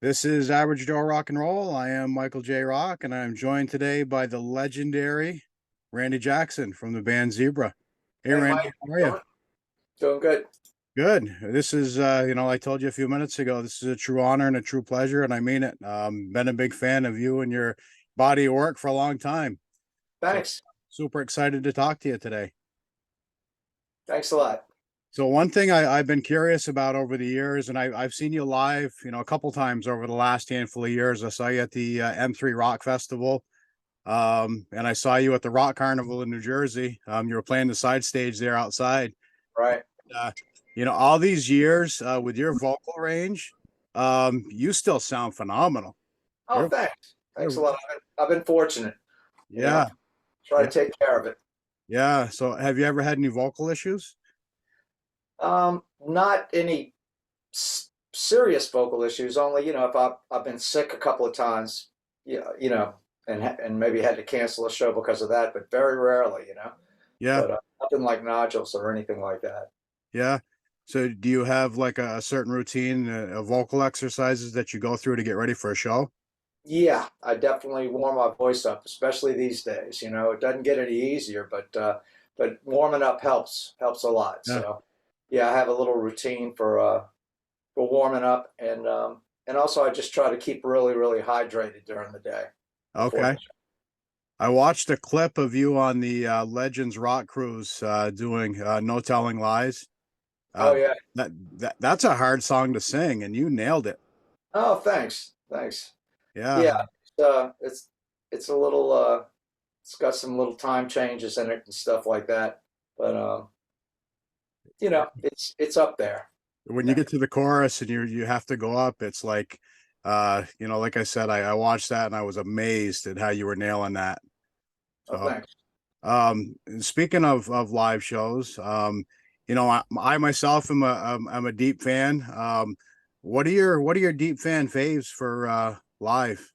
This is Average Joe Rock and Roll. I am Michael J. Rock, and I'm joined today by the legendary Randy Jackson from the band Zebra. Hey, Hey, Randy, Mike, how are you? doing good. Good. This is, I told you a few minutes ago, this is a true honor and a true pleasure, and I mean it. Been a big fan of you and your body of work for a long time. So, Thanks. super excited to talk to you today. Thanks a lot. So one thing I've been curious about over the years, and I've seen you live, a couple times over the last handful of years. I saw you at the M3 Rock Festival. And I saw you at the Rock Carnival in New Jersey. You were playing the side stage there outside. Right. Uh, all these years with your vocal range, you still sound phenomenal. Oh, You're, thanks. Thanks you're a lot. I've been fortunate, yeah, try yeah, to take care of it. yeah. So, have you ever had any vocal issues? Not any serious vocal issues, only, if I've been sick a couple of times, yeah, and maybe had to cancel a show because of that, but very rarely. Yeah, But nothing like nodules or anything like that. yeah. So, do you have like a certain routine of vocal exercises that you go through to get ready for a show? Yeah, I definitely warm my voice up, especially these days. It doesn't get any easier, but warming up helps a lot. Yeah. So, yeah, I have a little routine for warming up, and also I just try to keep really really hydrated during the day before the Okay. I watched a clip of you on the Legends Rock Cruise doing No Telling Lies. show. Oh Uh, yeah. that's a hard song to sing, and you nailed it. Oh, thanks. Yeah, Yeah, it's it's a little it's got some little time changes in it and stuff like that, but it's up there. when you get to the chorus and you have to go up, it's like, like I said, I watched that and I was amazed at how you were nailing that. Oh, So, thanks. speaking of live shows, I myself am a deep fan. What are your deep fan faves for live?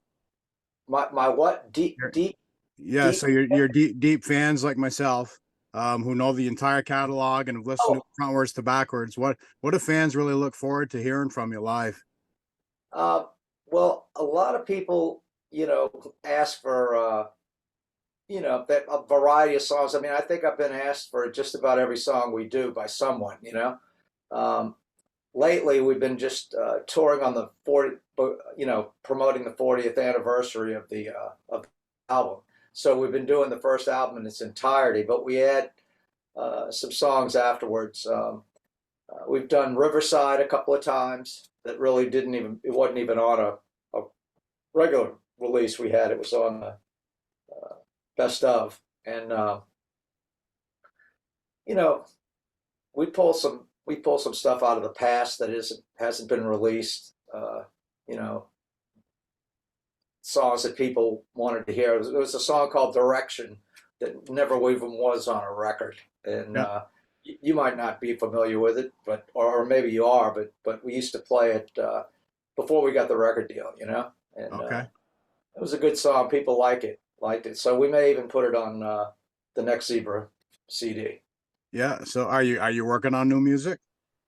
My what? Yeah, Deep. so you're deep fans like myself, who know the entire catalog and have listened to Oh, it frontwards to backwards. What do fans really look forward to hearing from you live? uh, well, a lot of people, ask for, a variety of songs. I mean, I think I've been asked for just about every song we do by someone. Um, Lately, we've been just touring on the 40, promoting the 40th anniversary of the album. So we've been doing the first album in its entirety, but we add some songs afterwards. We've done Riverside a couple of times. That really didn't even it wasn't even on a regular release we had. It was on the best of, and you know we pull some stuff out of the past that hasn't been released. You know, songs that people wanted to hear. It was a song called Direction that never even was on a record, and Yeah. you might not be familiar with it, but or maybe you are, but we used to play it before we got the record deal, and Okay. it was a good song. People liked it, so we may even put it on the next Zebra CD. Yeah. So are you working on new music?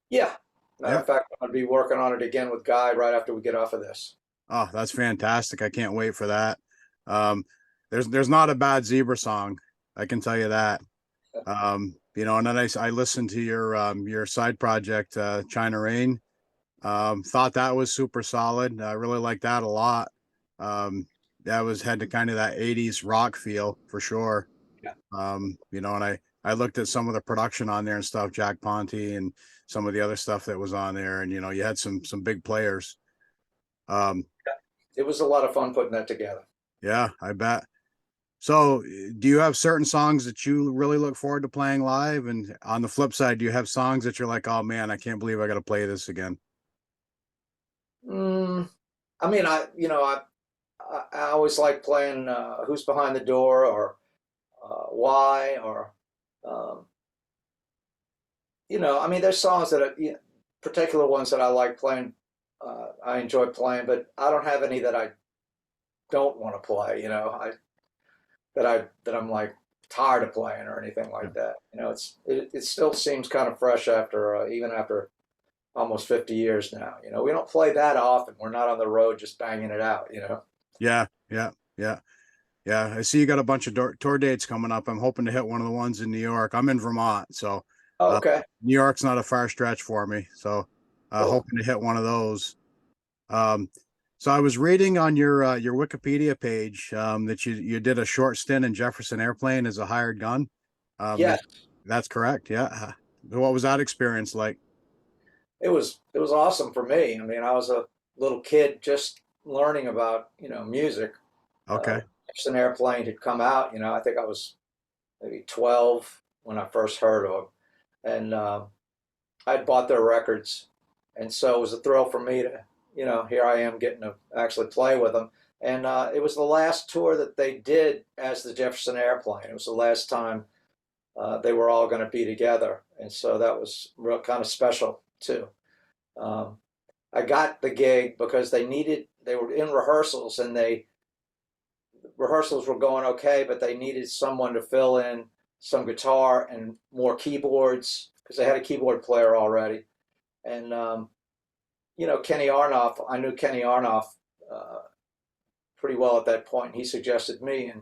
Yeah, matter Yeah. of fact, I'm gonna be working on it again with Guy right after we get off of this. Oh, that's fantastic. I can't wait for that. Um, there's not a bad Zebra song. I can tell you that. And then I listened to your side project, China Rain. Thought that was super solid. I really like that a lot. That was had to kind of that 80s rock feel for sure. Yeah. And I looked at some of the production on there and stuff, Jack Ponte and some of the other stuff that was on there, and you had some big players. Um, It was a lot of fun putting that together. yeah, I bet. So, do you have certain songs that you really look forward to playing live? And on the flip side, do you have songs that you're like, oh man, I can't believe I got to play this again? Mm, I mean, I always like playing "Who's Behind the Door" or "Why" or um, I mean, there's songs particular ones that I like playing. I enjoy playing, but I don't have any that I don't want to play. That I'm like tired of playing or anything Yeah. like that. It still seems kind of fresh after even after almost 50 years now. You know, we don't play that often. We're not on the road just banging it out, you know. Yeah, yeah, yeah, yeah. I see you got a bunch of tour dates coming up. I'm hoping to hit one of the ones in New York. I'm in Vermont, so Oh, uh, okay, New York's not a far stretch for me. So cool. hoping to hit one of those. Um, so I was reading on your Wikipedia page that you did a short stint in Jefferson Airplane as a hired gun. Yes, That's correct. Yeah. What was that experience like? it was awesome for me. I mean, I was a little kid just learning about, you know, music. Okay. Jefferson Airplane had come out, you know, I think I was maybe 12 when I first heard of them. And I'd bought their records. And so it was a thrill for me to, you know, here I am getting to actually play with them. And it was the last tour that they did as the Jefferson Airplane. It was the last time they were all going to be together. And so that was real kind of special too. Um, I got the gig because they were in rehearsals and rehearsals were going okay, but they needed someone to fill in some guitar and more keyboards because they had a keyboard player already. And, you know, Kenny Aronoff, I knew Kenny Aronoff uh, pretty well at that point. He suggested me, and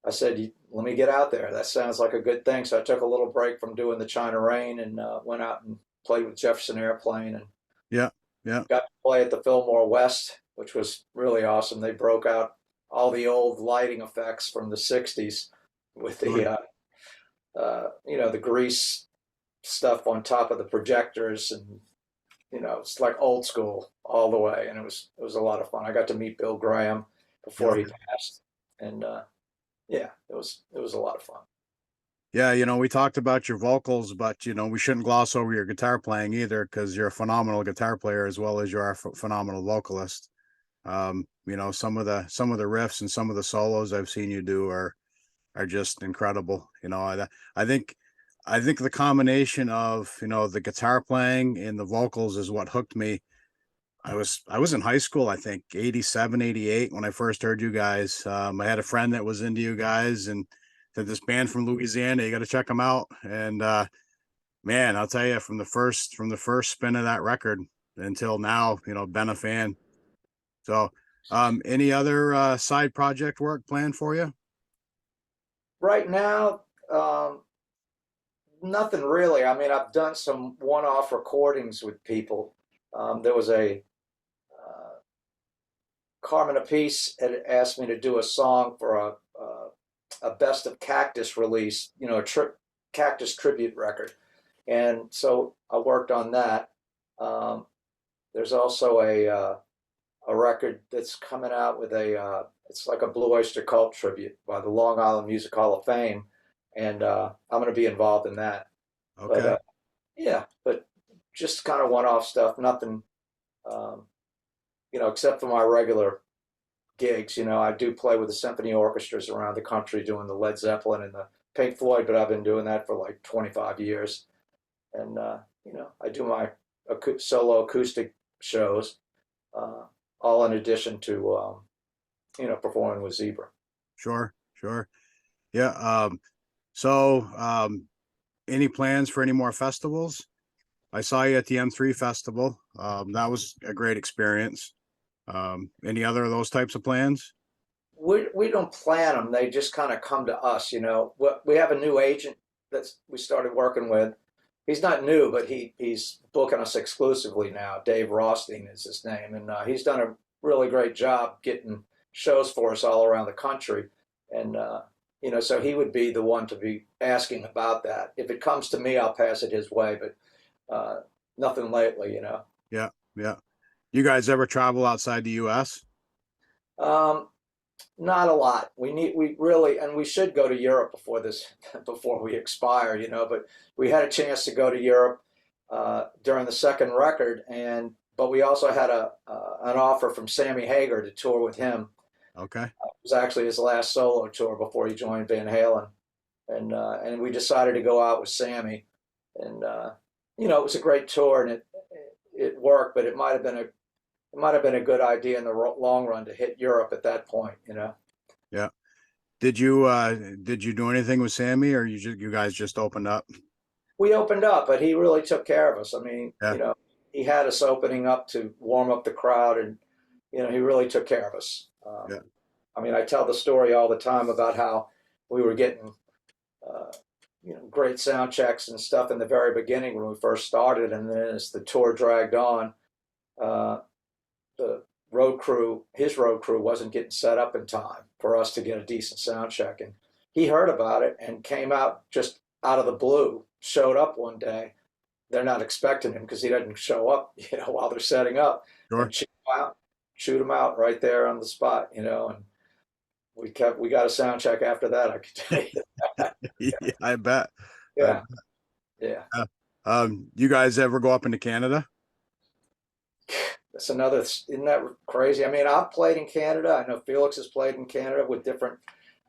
I said, let me get out there. That sounds like a good thing. So I took a little break from doing the China Rain and went out and played with Jefferson Airplane and Yeah. Yeah. got to play at the Fillmore West, which was really awesome. They broke out all the old lighting effects from the 60s with Right. the, you know, the grease stuff on top of the projectors. And, you know, it's like old school all the way. And it was a lot of fun. I got to meet Bill Graham before he Okay. passed. And, yeah, it was a lot of fun. Yeah, we talked about your vocals, but we shouldn't gloss over your guitar playing either, because you're a phenomenal guitar player as well as you are a phenomenal vocalist. Some of the riffs and some of the solos I've seen you do are just incredible. I think the combination of the guitar playing and the vocals is what hooked me. I was in high school, I think 87, 88 when I first heard you guys. I had a friend that was into you guys and said, this band from Louisiana, you got to check them out. And man, I'll tell you, from the first spin of that record until now, been a fan. So any other side project work planned for you? Right now, um, nothing really. I mean, I've done some one-off recordings with people. There was Carmen Apice had asked me to do a song for a Best of Cactus release, you know, Cactus tribute record, and so I worked on that. Um, there's also a record that's coming out with it's like a Blue Oyster Cult tribute by the Long Island Music Hall of Fame, and I'm going to be involved in that. But Okay. yeah, but just kind of one-off stuff. Nothing, um, you know, except for my regular gigs. You know, I do play with the symphony orchestras around the country doing the Led Zeppelin and the Pink Floyd, but I've been doing that for like 25 years. And, you know, I do my solo acoustic shows, uh, all in addition to, you know, performing with Zebra. Sure, sure. Yeah. So any plans for any more festivals? I saw you at the M3 festival. That was a great experience. Any other of those types of plans? We don't plan them. They just kind of come to us, you know. We have a new agent we started working with. He's not new, but he's booking us exclusively now. Dave Rothstein is his name, and he's done a really great job getting shows for us all around the country. And you know, so he would be the one to be asking about that. If it comes to me, I'll pass it his way, but nothing lately, you know. Yeah, yeah. You guys ever travel outside the US? Um, Not a lot. We really, and we should go to Europe before before we expire, you know. But we had a chance to go to Europe during the second record, but we also had an offer from Sammy Hagar to tour with him. Okay. It was actually his last solo tour before he joined Van Halen, and we decided to go out with Sammy, and you know, it was a great tour, and it worked, but it might have been a good idea in the long run to hit Europe at that point, you know. Yeah. Did you do anything with Sammy, or you guys just opened up? we opened up, but he really took care of us. I mean, Yeah. he had us opening up to warm up the crowd, and he really took care of us. Yeah. I mean, I tell the story all the time about how we were getting, uh, great sound checks and stuff in the very beginning when we first started, and then as the tour dragged on, uh, the his road crew, wasn't getting set up in time for us to get a decent sound check, and he heard about it and came out just out of the blue, showed up one day. They're not expecting him because he doesn't show up, while they're setting up, Sure. and shoot him out right there on the spot, and we got a sound check after that. I could tell you. Yeah, I bet. Yeah, yeah. Uh, you guys ever go up into Canada? That's another. Isn't that crazy? I mean, I've played in Canada. I know Felix has played in Canada with different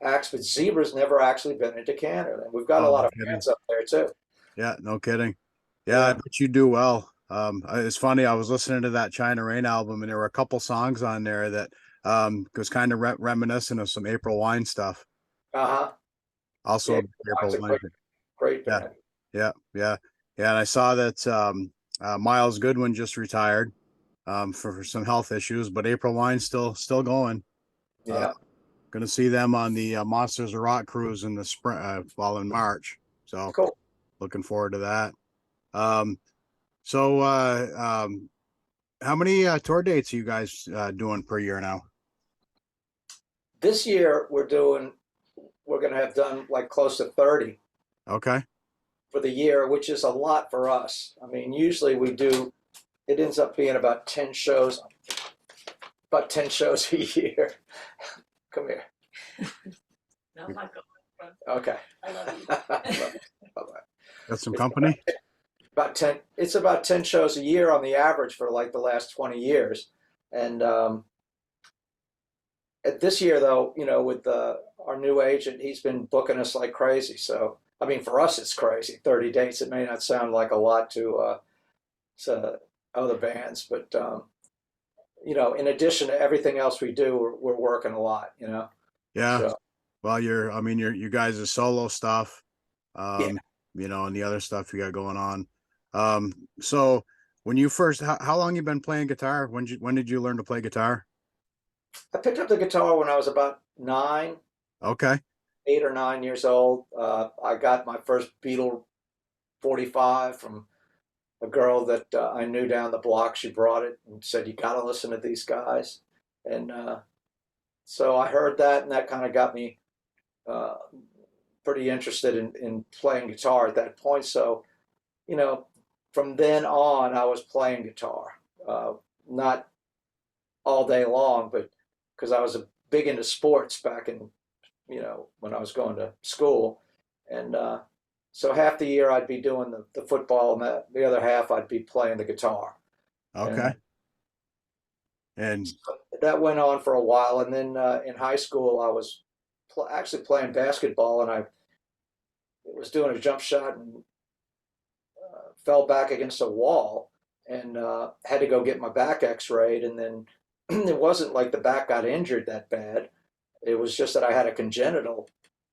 acts, but Zebra's never actually been into Canada, and we've got a Oh, lot no of kidding. fans up there too. Yeah, no kidding. Yeah, I Yeah. bet you do well. It's funny. I was listening to that China Rain album, and there were a couple songs on there that was kind of reminiscent of some April Wine stuff. Uh huh. Also, Yeah. It's April a Wine. great Yeah, band. yeah, yeah, yeah. And I saw that Miles Goodwin just retired for some health issues, but April Wine's still going. Uh, Yeah. Going to see them on the Monsters of Rock cruise in the spring, well, in March. So Cool. looking forward to that. Um, so how many tour dates are you guys doing per year now? This year we're going to have done like close to 30 Okay. for the year, which is a lot for us. I mean, usually it ends up being about 10 shows a year. Come here. No, I'm not going. Okay. I love you. Bye-bye. Got some It's company? it's about 10 shows a year on the average for like the last 20 years. And at this year, though, with our new agent, he's been booking us like crazy. So, I mean, for us, it's crazy. 30 dates. It may not sound like a lot to other bands, but in addition to everything else we do, we're working a lot. Yeah. So Well, I mean, you guys' solo stuff, yeah, and the other stuff you got going on. So when you first, how long you been playing guitar? When did you learn to play guitar? I picked up the guitar when I was about Okay. 8 or 9 years old. I got my first Beatle 45 from a girl that I knew down the block. She brought it and said, "You got to listen to these guys." And so I heard that, and that kind of got me uh, pretty interested in playing guitar at that point. So, you know, from then on, I was playing guitar, not all day long, but because I was big into sports back in, when I was going to school. And so half the year I'd be doing the football, and the other half I'd be playing the guitar. Okay. And And that went on for a while. And then in high school, I was actually playing basketball, and I was doing a jump shot and fell back against a wall and had to go get my back x-rayed. And then it wasn't like the back got injured that bad. It was just that I had a congenital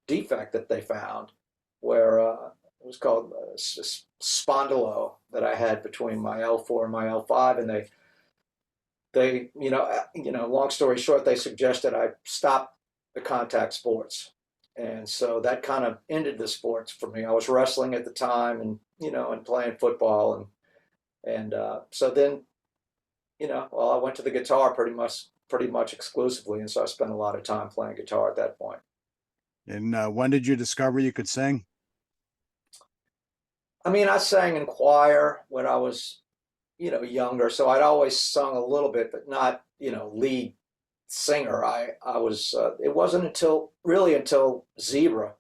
defect that they found where it was called spondylo that I had between my L4 and my L5. And they long story short, they suggested I stop the contact sports. And so that kind of ended the sports for me. I was wrestling at the time, and and playing football, and so then well, I went to the guitar pretty much exclusively, and so I spent a lot of time playing guitar at that point. when did you discover you could sing? I mean, I sang in choir when I was younger, so I'd always sung a little bit, but not lead singer. I was it wasn't until Zebra,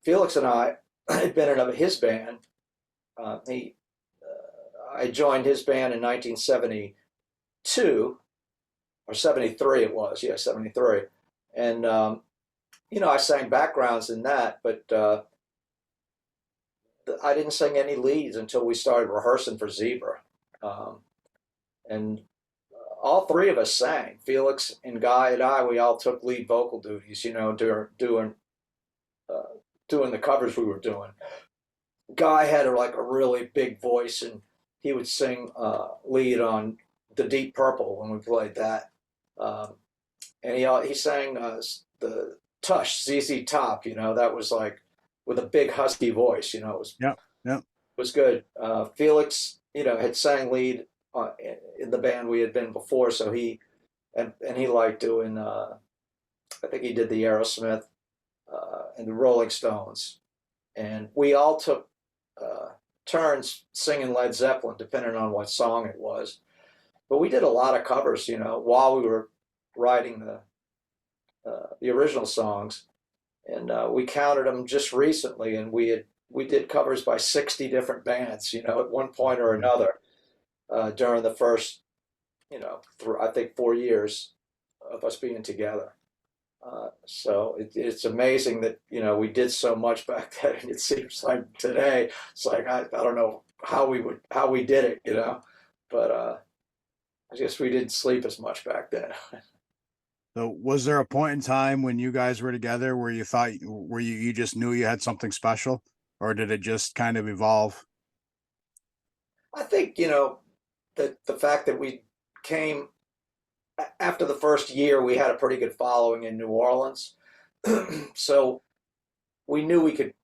Felix and I had been in his band. He I joined his band in 1972 or 73. It was, yeah, 73. And I sang backgrounds in that, but I didn't sing any leads until we started rehearsing for Zebra. And all three of us sang. Felix and Guy and I, we all took lead vocal duties, doing the covers we were doing. Guy had like a really big voice, and he would sing lead on the Deep Purple when we played that. Um, and he sang the Tush, ZZ Top. That was like with a big husky voice. Yep. Yep. Was good. Felix, had sang lead in the band we had been before, so and he liked doing. I think he did the Aerosmith and the Rolling Stones, and we all took uh, turns singing Led Zeppelin, depending on what song it was. But we did a lot of covers, while we were writing the original songs, and we counted them just recently, and we did covers by 60 different bands, at one point or another during the first, I think 4 years of us being together. So it's amazing that we did so much back then, and it seems like today it's like I don't know how we did it, but I guess we didn't sleep as much back then. So was there a point in time when you guys were together where you just knew you had something special, or did it just kind of evolve? I think that the fact that we came after the first year, we had a pretty good following in New Orleans, so we knew we could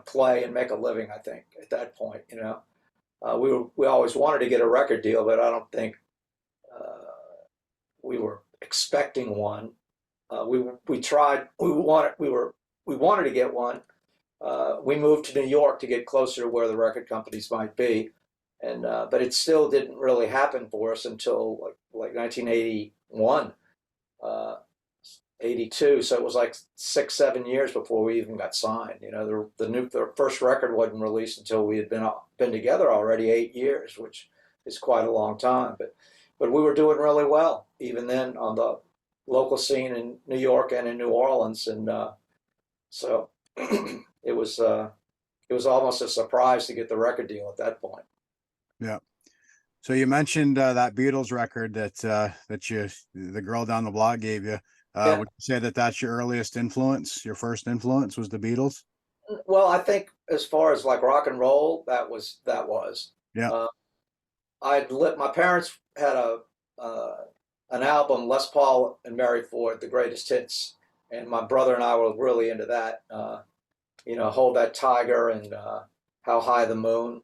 play and make a living. I think at that point, we always wanted to get a record deal, but I don't think we were expecting one. We tried. We wanted to get one. We moved to New York to get closer to where the record companies might be, and but it still didn't really happen for us until like 1981, 82. So it was like 6, 7 years before we even got signed. The first record wasn't released until we had been together already 8 years, which is quite a long time. But we were doing really well even then on the local scene in New York and in New Orleans, and so it was almost a surprise to get the record deal at that point. Yeah. So you mentioned that Beatles record that the girl down the block gave you. Yeah. Would you say that that's your earliest influence? Your first influence was the Beatles? Well, I think as far as like rock and roll, that was. Yeah. My parents had an album, Les Paul and Mary Ford, the greatest hits, and my brother and I were really into that. Hold That Tiger and How High the Moon.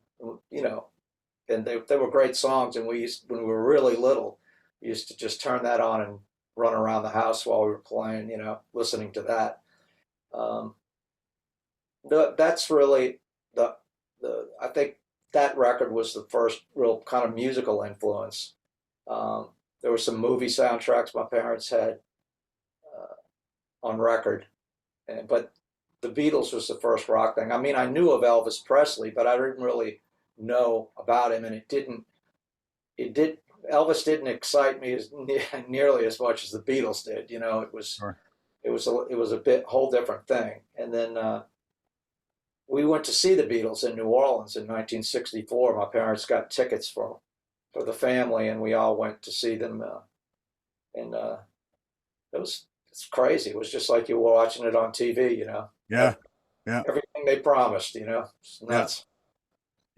And they were great songs. And when we were really little, we used to just turn that on and run around the house while we were playing, listening to that. That's really I think that record was the first real kind of musical influence. There were some movie soundtracks my parents had on record, but the Beatles was the first rock thing. I mean, I knew of Elvis Presley, but I didn't really know about him, and Elvis didn't excite me nearly as much as the Beatles did. It was Sure. it was a whole different thing. And then we went to see the Beatles in New Orleans in 1964. My parents got tickets for the family, and we all went to see them. And it's crazy. It was just like you were watching it on TV. Yeah. Yeah. Everything they promised. It's nuts.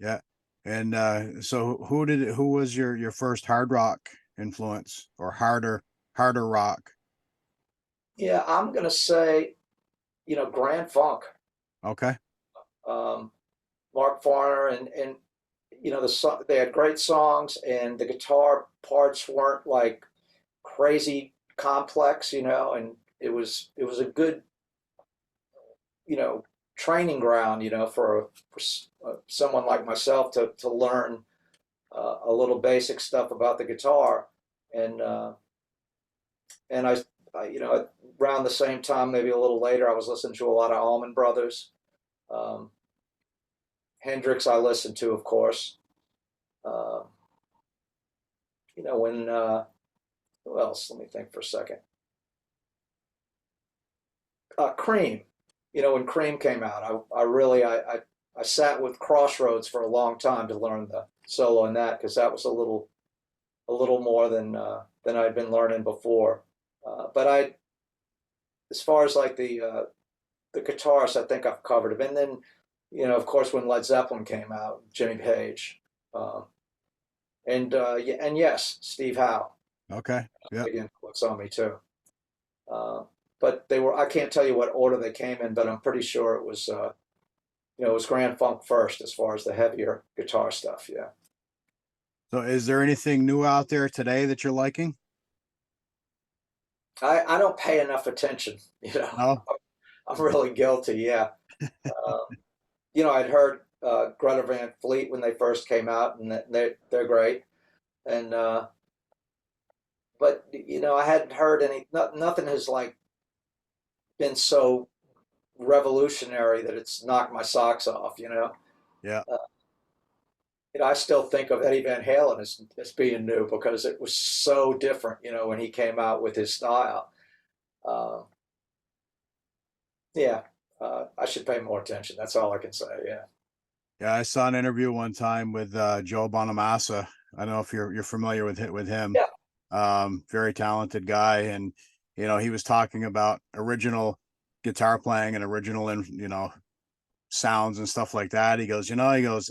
Yeah. And so who was your first hard rock influence, or harder rock? Yeah, I'm gonna say, Grand Funk. Okay. Mark Farner, and they had great songs, and the guitar parts weren't like crazy complex, and it was a good training ground, for someone like myself to learn a little basic stuff about the guitar. And I around the same time, maybe a little later, I was listening to a lot of Allman Brothers. Hendrix I listened to, of course. When who else? Let me think for a second. Cream. When Cream came out, I sat with Crossroads for a long time to learn the solo in that, because that was a little more than I'd been learning before. But as far as like the guitarists, I think I've covered them. And then you know, of course, when Led Zeppelin came out, Jimmy Page, um, and yes, Steve Howe, Okay. Yeah. big influence on me too. Uh, but they were, I can't tell you what order they came in, but I'm pretty sure it was, you know, it was Grand Funk first as far as the heavier guitar stuff. Yeah. So is there anything new out there today that you're liking? I don't pay enough attention, you know, No? I'm really guilty. Yeah. Um, you know, I'd heard Greta Van Fleet when they first came out, and they're great. And but you know, I hadn't heard any. Nothing has like been so revolutionary that it's knocked my socks off. Yeah. You know, I still think of Eddie Van Halen as being new because it was so different. You know, when he came out with his style. Uh, yeah, I should pay more attention. That's all I can say. Yeah. Yeah. I saw an interview one time with Joe Bonamassa. I don't know if you're familiar with him. Yeah. Very talented guy, and he was talking about original guitar playing and original and sounds and stuff like that. He goes,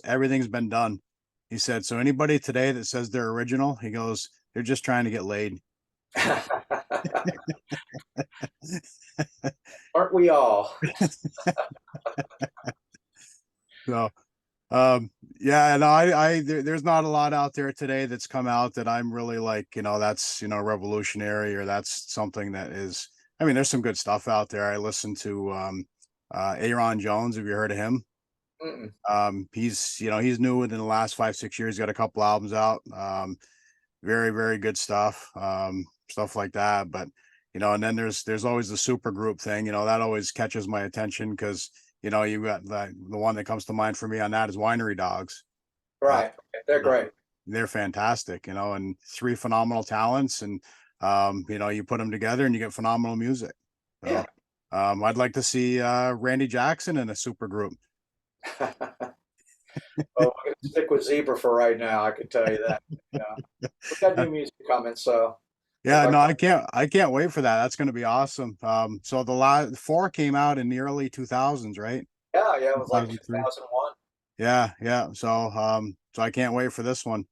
everything's been done. He said, so anybody today that says they're original, he goes, they're just trying to get laid. Aren't we all? So, yeah, no, there's not a lot out there today that's come out that I'm really like, that's, revolutionary, or that's something that is, I mean, there's some good stuff out there. I listened to, Aaron Jones. Have you heard of him? Mm-mm. He's new within the last 5, 6 years, got a couple albums out. Very, very good stuff. Stuff like that. But, and then there's always the super group thing, that always catches my attention because, you got the one that comes to mind for me on that is Winery Dogs. Right. They're great. They're fantastic, and three phenomenal talents, and you put them together and you get phenomenal music. So, Yeah. I'd like to see Randy Jackson in a super group. Well, we're gonna stick with Zebra for right now. I can tell you that. Yeah, we got new music coming, so Yeah, if no, I can't wait for that. That's going to be awesome. So the last four came out in the early 2000s, right? yeah, it was like 2003. 2001. Yeah, yeah. So I can't wait for this one.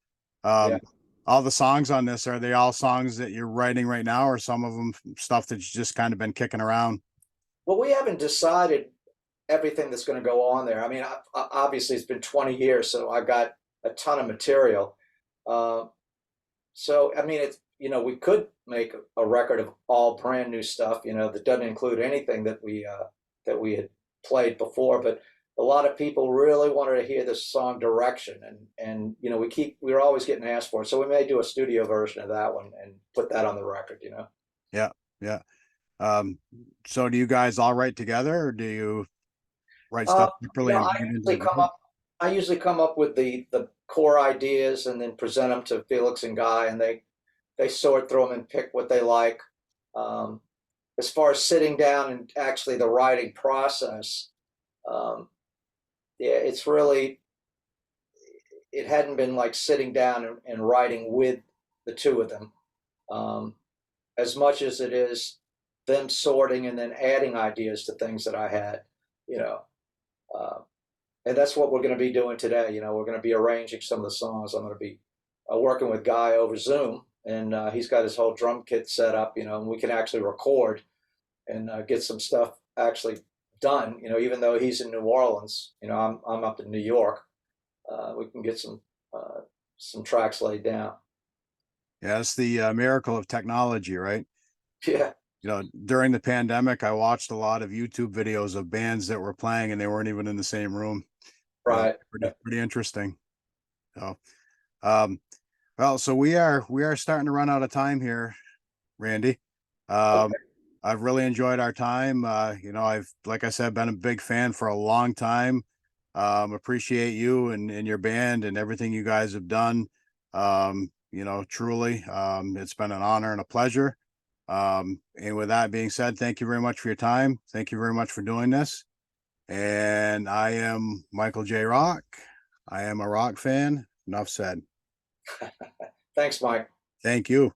Yeah. Um, all the songs on this, are they all songs that you're writing right now, or some of them stuff that's just kind of been kicking around? Well, we haven't decided everything that's going to go on there. I mean, obviously it's been 20 years, so I've got a ton of material. Uh, so I mean, it's we could make a record of all brand new stuff, that doesn't include anything that we had played before. But a lot of people really wanted to hear this song Direction, and we're always getting asked for it. So we may do a studio version of that one and put that on the record. Yeah, yeah. So do you guys all write together, or do you write stuff separately and bring it into the group? I usually come up with the core ideas and then present them to Felix and Guy, and they sort through them and pick what they like. Um, as far as sitting down and actually the writing process, yeah, it hadn't been like sitting down and writing with the two of them, as much as it is them sorting and then adding ideas to things that I had, you know. Uh, and that's what we're going to be doing today. We're going to be arranging some of the songs. I'm going to be working with Guy over Zoom, and he's got his whole drum kit set up, and we can actually record and get some stuff actually done. Even though he's in New Orleans, I'm up in New York. We can get some tracks laid down. Yeah, it's the miracle of technology, right? Yeah, During the pandemic, I watched a lot of YouTube videos of bands that were playing and they weren't even in the same room. right. Pretty interesting. So, well, so we are starting to run out of time here, Randy. Okay. I've really enjoyed our time. I've, like I said, been a big fan for a long time. Appreciate you and your band and everything you guys have done. Truly, it's been an honor and a pleasure. And with that being said, thank you very much for your time. Thank you very much for doing this. And I am Michael J. Rock. I am a rock fan. Enough said. Thanks, Mike. Thank you.